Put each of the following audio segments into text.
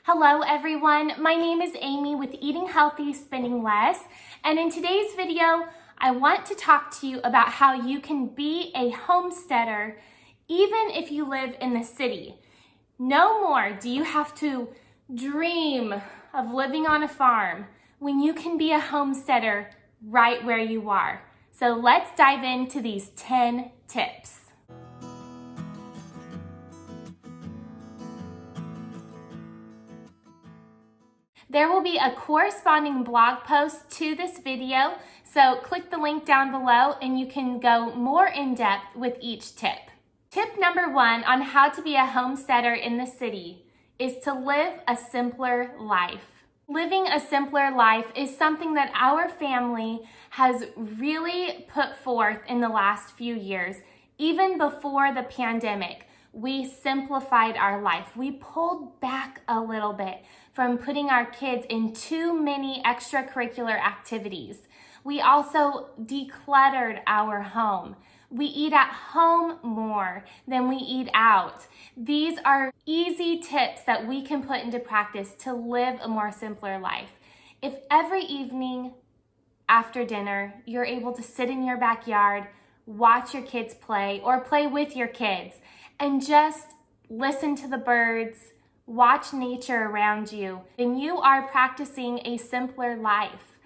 Hello everyone, my name is Amy with Eating Healthy, Spending Less, and in today's video, I want to talk to you about how you can be a homesteader even if you live in the city. No more do you have to dream of living on a farm when you can be a homesteader right where you are. So let's dive into these 10 tips. There will be a corresponding blog post to this video, so click the link down below and you can go more in depth with each tip. Tip number 1 on how to be a homesteader in the city is to live a simpler life. Living a simpler life is something that our family has really put forth in the last few years. Even before the pandemic, we simplified our life. We pulled back a little bit from putting our kids in too many extracurricular activities. We also decluttered our home. We eat at home more than we eat out. These are easy tips that we can put into practice to live a more simpler life. If every evening after dinner, you're able to sit in your backyard, watch your kids play or play with your kids and just listen to the birds, watch nature around you, then you are practicing a simpler life.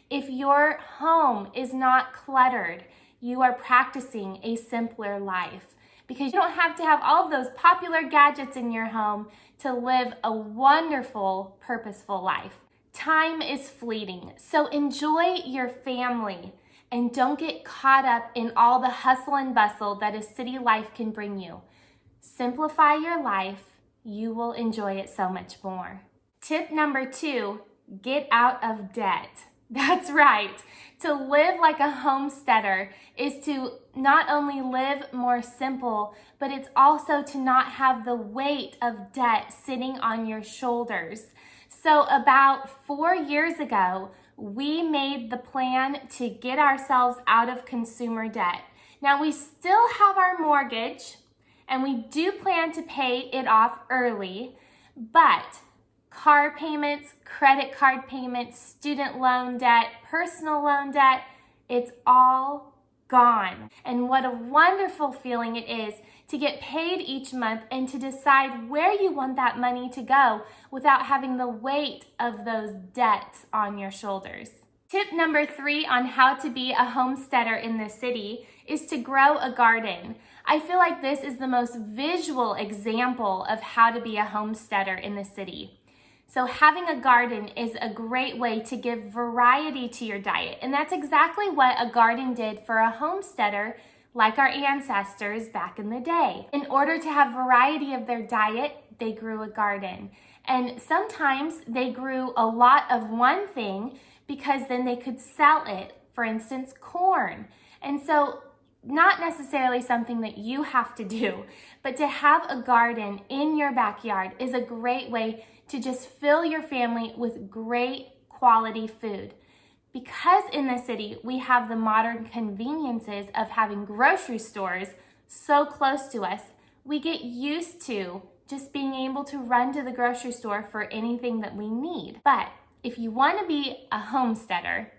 If your home is not cluttered, you are practicing a simpler life because you don't have to have all of those popular gadgets in your home to live a wonderful, purposeful life. Time is fleeting, so enjoy your family and don't get caught up in all the hustle and bustle that a city life can bring you. Simplify your life. You will enjoy it so much more. Tip number 2, get out of debt. That's right. To live like a homesteader is to not only live more simple, but it's also to not have the weight of debt sitting on your shoulders. So about 4 years ago, we made the plan to get ourselves out of consumer debt. Now we still have our mortgage, and we do plan to pay it off early, but car payments, credit card payments, student loan debt, personal loan debt, it's all gone. And what a wonderful feeling it is to get paid each month and to decide where you want that money to go without having the weight of those debts on your shoulders. Tip number 3 on how to be a homesteader in the city is to grow a garden. I feel like this is the most visual example of how to be a homesteader in the city. So having a garden is a great way to give variety to your diet. And that's exactly what a garden did for a homesteader like our ancestors back in the day. In order to have variety of their diet, they grew a garden. And sometimes they grew a lot of one thing because then they could sell it, for instance, corn. And so not necessarily something that you have to do, but to have a garden in your backyard is a great way to just fill your family with great quality food. Because in the city, we have the modern conveniences of having grocery stores so close to us, we get used to just being able to run to the grocery store for anything that we need. But if you want to be a homesteader,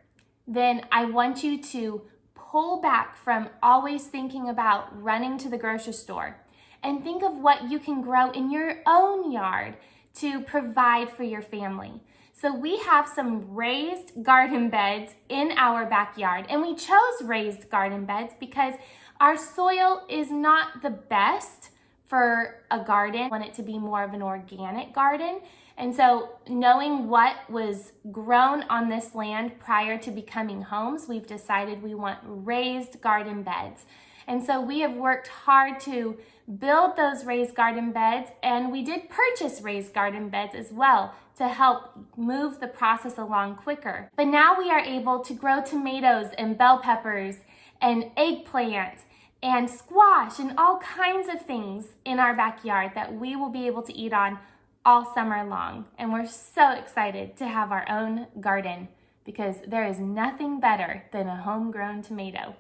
then I want you to pull back from always thinking about running to the grocery store and think of what you can grow in your own yard to provide for your family. So we have some raised garden beds in our backyard, and we chose raised garden beds because our soil is not the best for a garden. We want it to be more of an organic garden. And so knowing what was grown on this land prior to becoming homes, we've decided we want raised garden beds. And so we have worked hard to build those raised garden beds, and we did purchase raised garden beds as well to help move the process along quicker. But now we are able to grow tomatoes and bell peppers and eggplant and squash and all kinds of things in our backyard that we will be able to eat on all summer long. And we're so excited to have our own garden because there is nothing better than a homegrown tomato.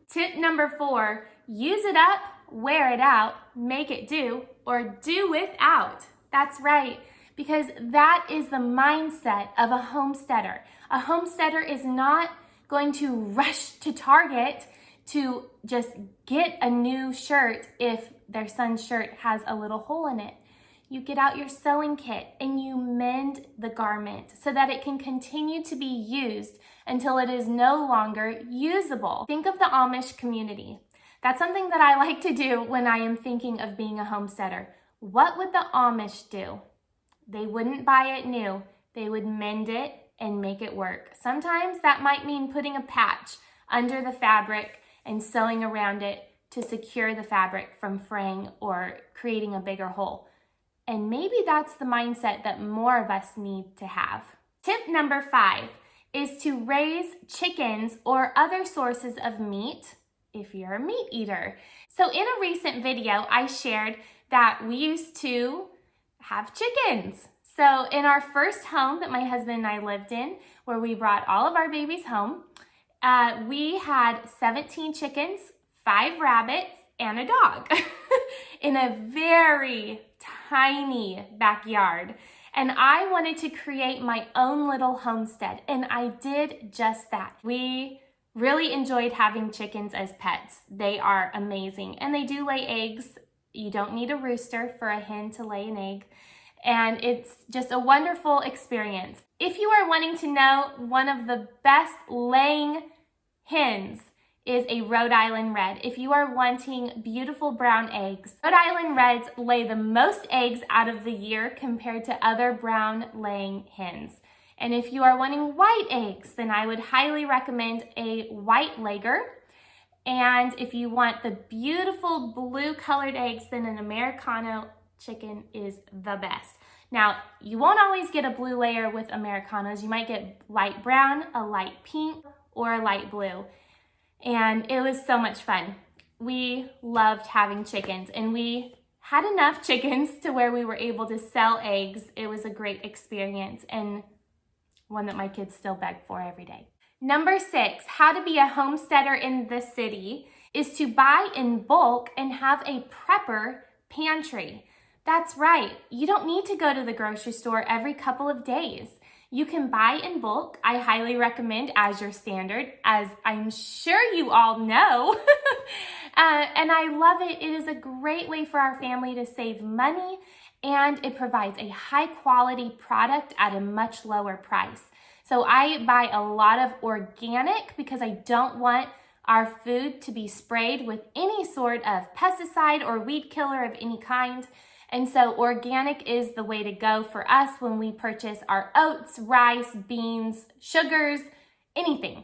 Tip number 4, use it up, wear it out, make it do, or do without. That's right, because that is the mindset of a homesteader. A homesteader is not going to rush to Target to just get a new shirt if their son's shirt has a little hole in it. You get out your sewing kit and you mend the garment so that it can continue to be used until it is no longer usable. Think of the Amish community. That's something that I like to do when I am thinking of being a homesteader. What would the Amish do? They wouldn't buy it new. They would mend it and make it work. Sometimes that might mean putting a patch under the fabric and sewing around it to secure the fabric from fraying or creating a bigger hole. And maybe that's the mindset that more of us need to have. Tip number 5 is to raise chickens or other sources of meat if you're a meat eater. So in a recent video, I shared that we used to have chickens. So in our first home that my husband and I lived in, where we brought all of our babies home, we had 17 chickens, 5 rabbits, and a dog in a very tiny backyard. And I wanted to create my own little homestead, and I did just that. We really enjoyed having chickens as pets. They are amazing, and they do lay eggs. You don't need a rooster for a hen to lay an egg, and it's just a wonderful experience. If you are wanting to know, one of the best laying hens is a Rhode Island Red. If you are wanting beautiful brown eggs, Rhode Island Reds lay the most eggs out of the year compared to other brown laying hens. And if you are wanting white eggs, then I would highly recommend a white Lager. And if you want the beautiful blue colored eggs, then an Americano chicken is the best. Now, you won't always get a blue layer with Americanos. You might get light brown, a light pink, or a light blue. And it was so much fun. We loved having chickens, and we had enough chickens to where we were able to sell eggs. It was a great experience and one that my kids still beg for every day. Number 6, how to be a homesteader in the city is to buy in bulk and have a prepper pantry. That's right. You don't need to go to the grocery store every couple of days. You can buy in bulk. I highly recommend As Your Standard, as I'm sure you all know. And I love it. It is a great way for our family to save money, and it provides a high quality product at a much lower price. So I buy a lot of organic because I don't want our food to be sprayed with any sort of pesticide or weed killer of any kind. And so organic is the way to go for us when we purchase our oats, rice, beans, sugars, anything.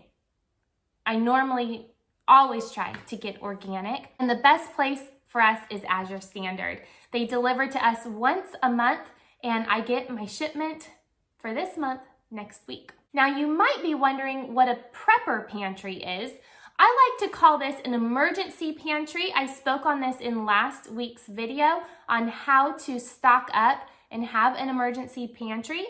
I normally always try to get organic. And the best place for us is As Your Standard. They deliver to us once a month, and I get my shipment for this month next week. Now you might be wondering what a prepper pantry is. I like to call this an emergency pantry. I spoke on this in last week's video on how to stock up and have an emergency pantry.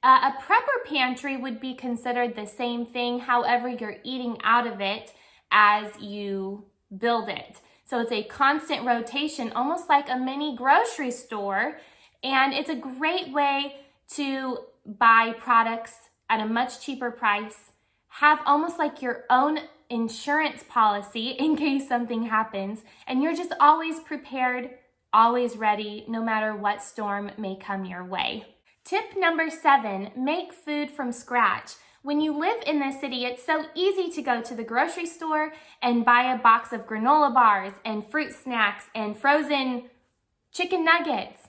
A prepper pantry would be considered the same thing, however you're eating out of it as you build it. So it's a constant rotation, almost like a mini grocery store, and it's a great way to buy products at a much cheaper price, have almost like your own insurance policy in case something happens, and you're just always prepared, always ready, no matter what storm may come your way. Tip number 7, make food from scratch. When you live in the city, it's so easy to go to the grocery store and buy a box of granola bars and fruit snacks and frozen chicken nuggets.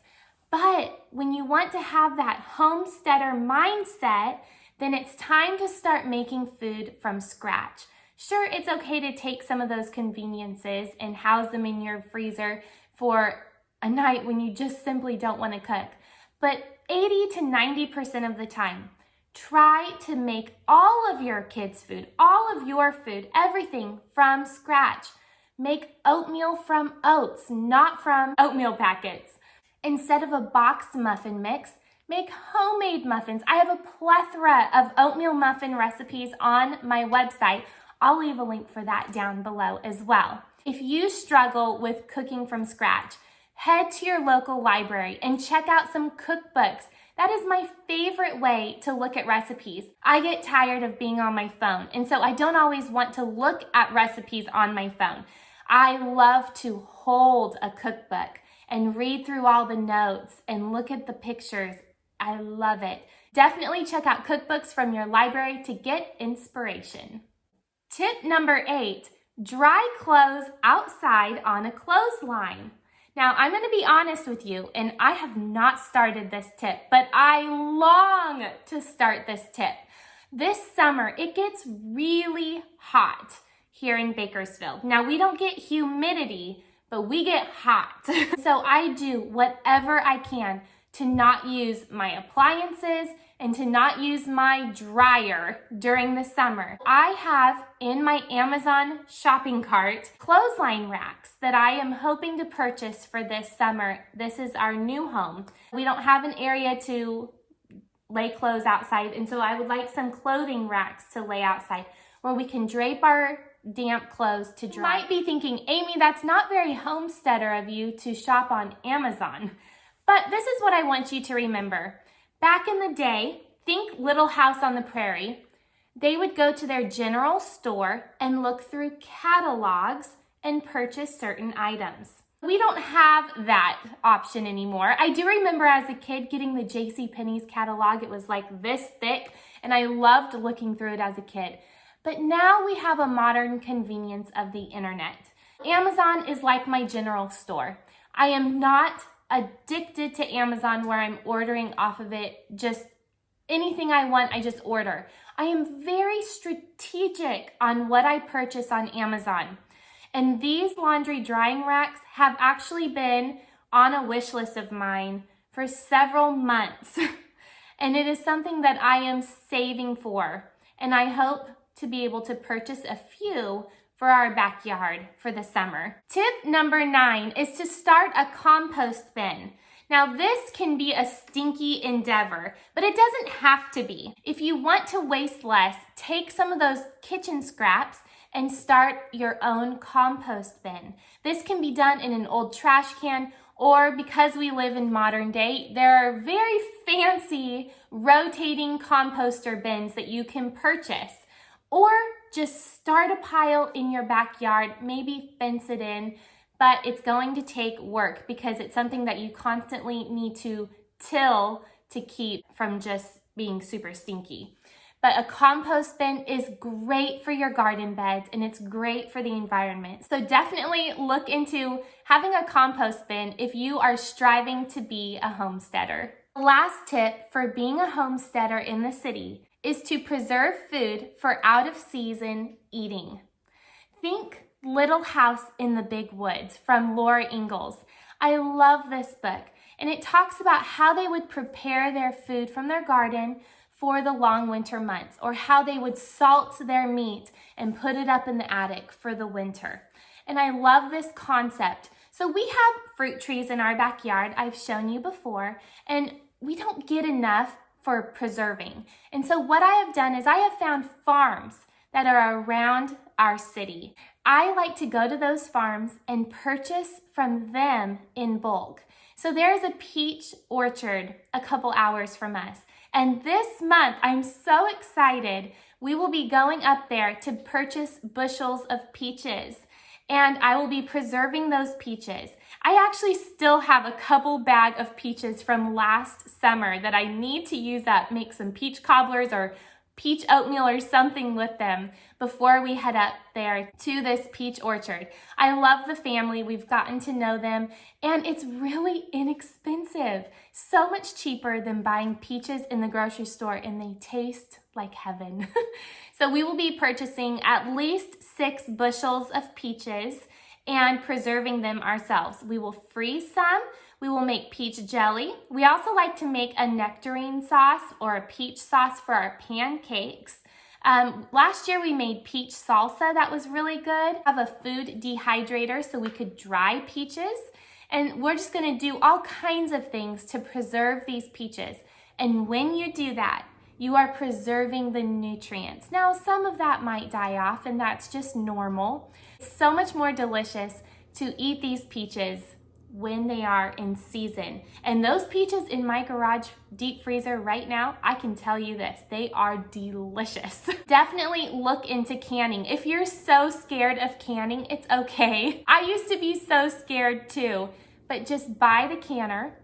But when you want to have that homesteader mindset, then it's time to start making food from scratch. Sure, it's okay to take some of those conveniences and house them in your freezer for a night when you just simply don't want to cook. But 80 to 90% of the time, try to make all of your kids' food, all of your food, everything from scratch. Make oatmeal from oats, not from oatmeal packets. Instead of a boxed muffin mix, make homemade muffins. I have a plethora of oatmeal muffin recipes on my website. I'll leave a link for that down below as well. If you struggle with cooking from scratch, head to your local library and check out some cookbooks That is my favorite way to look at recipes. I get tired of being on my phone, and so I don't always want to look at recipes on my phone. I love to hold a cookbook and read through all the notes and look at the pictures. I love it. Definitely check out cookbooks from your library to get inspiration. Tip number 8, dry clothes outside on a clothesline. Now, I'm going to be honest with you, and I have not started this tip, but I long to start this tip. This summer, it gets really hot here in Bakersfield. Now, we don't get humidity, but we get hot. So I do whatever I can to not use my appliances and to not use my dryer during the summer. I have in my Amazon shopping cart clothesline racks that I am hoping to purchase for this summer. This is our new home. We don't have an area to lay clothes outside, and so I would like some clothing racks to lay outside where we can drape our damp clothes to dry. You might be thinking, Amy, that's not very homesteader of you to shop on Amazon. But this is what I want you to remember. Back in the day, think Little House on the Prairie. They would go to their general store and look through catalogs and purchase certain items. We don't have that option anymore. I do remember as a kid getting the JCPenney's catalog. It was like this thick, and I loved looking through it as a kid. But now we have a modern convenience of the internet. Amazon is like my general store. I am not addicted to Amazon where I'm ordering off of it just anything I want, I just order. I am very strategic on what I purchase on Amazon. And these laundry drying racks have actually been on a wish list of mine for several months. And it is something that I am saving for. And I hope to be able to purchase a few for our backyard for the summer. Tip number 9 is to start a compost bin. Now this can be a stinky endeavor, but it doesn't have to be. If you want to waste less, take some of those kitchen scraps and start your own compost bin. This can be done in an old trash can, or because we live in modern day, there are very fancy rotating composter bins that you can purchase. Or just start a pile in your backyard, maybe fence it in, but it's going to take work because it's something that you constantly need to till to keep from just being super stinky. But a compost bin is great for your garden beds and it's great for the environment. So definitely look into having a compost bin if you are striving to be a homesteader. Last tip for being a homesteader in the city is to preserve food for out-of-season eating. Think Little House in the Big Woods from Laura Ingalls. I love this book, and it talks about how they would prepare their food from their garden for the long winter months, or how they would salt their meat and put it up in the attic for the winter. And I love this concept. So we have fruit trees in our backyard, I've shown you before, and we don't get enough for preserving. And so what I have done is I have found farms that are around our city. I like to go to those farms and purchase from them in bulk. So there's a peach orchard a couple hours from us. And this month, I'm so excited, we will be going up there to purchase bushels of peaches. And I will be preserving those peaches. I actually still have a couple bag of peaches from last summer that I need to use up, make some peach cobblers or peach oatmeal or something with them before we head up there to this peach orchard. I love the family. We've gotten to know them, and it's really inexpensive. So much cheaper than buying peaches in the grocery store, and they taste like heaven. So we will be purchasing at least 6 bushels of peaches and preserving them ourselves. We will freeze some. We will make peach jelly. We also like to make a nectarine sauce or a peach sauce for our pancakes. Last year we made peach salsa. That was really good. Have a food dehydrator so we could dry peaches. And we're just gonna do all kinds of things to preserve these peaches. And when you do that, you are preserving the nutrients. Now, some of that might die off, and that's just normal. It's so much more delicious to eat these peaches when they are in season. And those peaches in my garage deep freezer right now, I can tell you this, they are delicious. Definitely look into canning. If you're so scared of canning, it's okay. I used to be so scared too, but just buy the canner.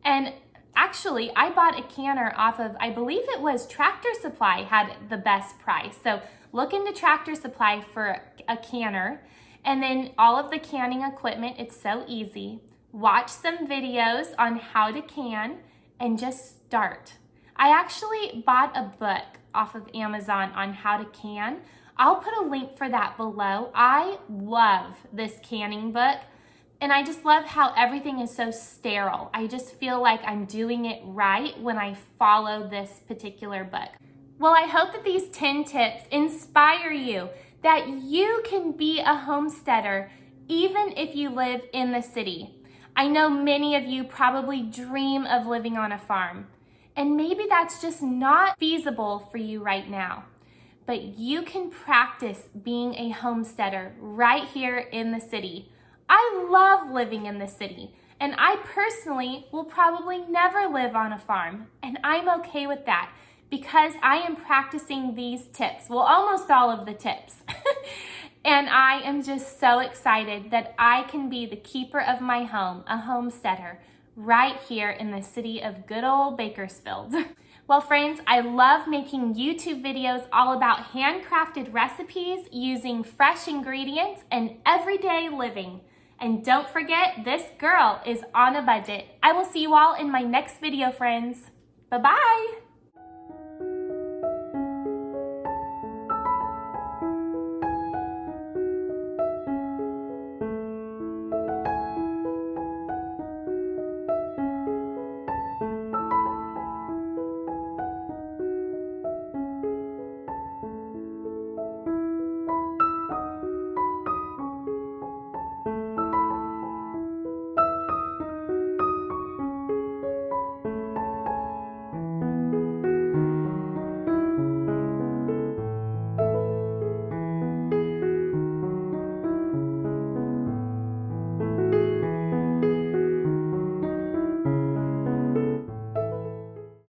And actually, I bought a canner off of, I believe it was Tractor Supply had the best price. So look into Tractor Supply for a canner. And then all of the canning equipment, it's so easy. Watch some videos on how to can and just start. I actually bought a book off of Amazon on how to can. I'll put a link for that below. I love this canning book, and I just love how everything is so sterile. I just feel like I'm doing it right when I follow this particular book. Well, I hope that these 10 tips inspire you that you can be a homesteader even if you live in the city. I know many of you probably dream of living on a farm, and maybe that's just not feasible for you right now. But you can practice being a homesteader right here in the city. I love living in the city, and I personally will probably never live on a farm, and I'm okay with that, because I am practicing these tips, well, almost all of the tips. And I am just so excited that I can be the keeper of my home, a homesteader, right here in the city of good old Bakersfield. Well, friends, I love making YouTube videos all about handcrafted recipes using fresh ingredients and everyday living. And don't forget, this girl is on a budget. I will see you all in my next video, friends. Bye-bye.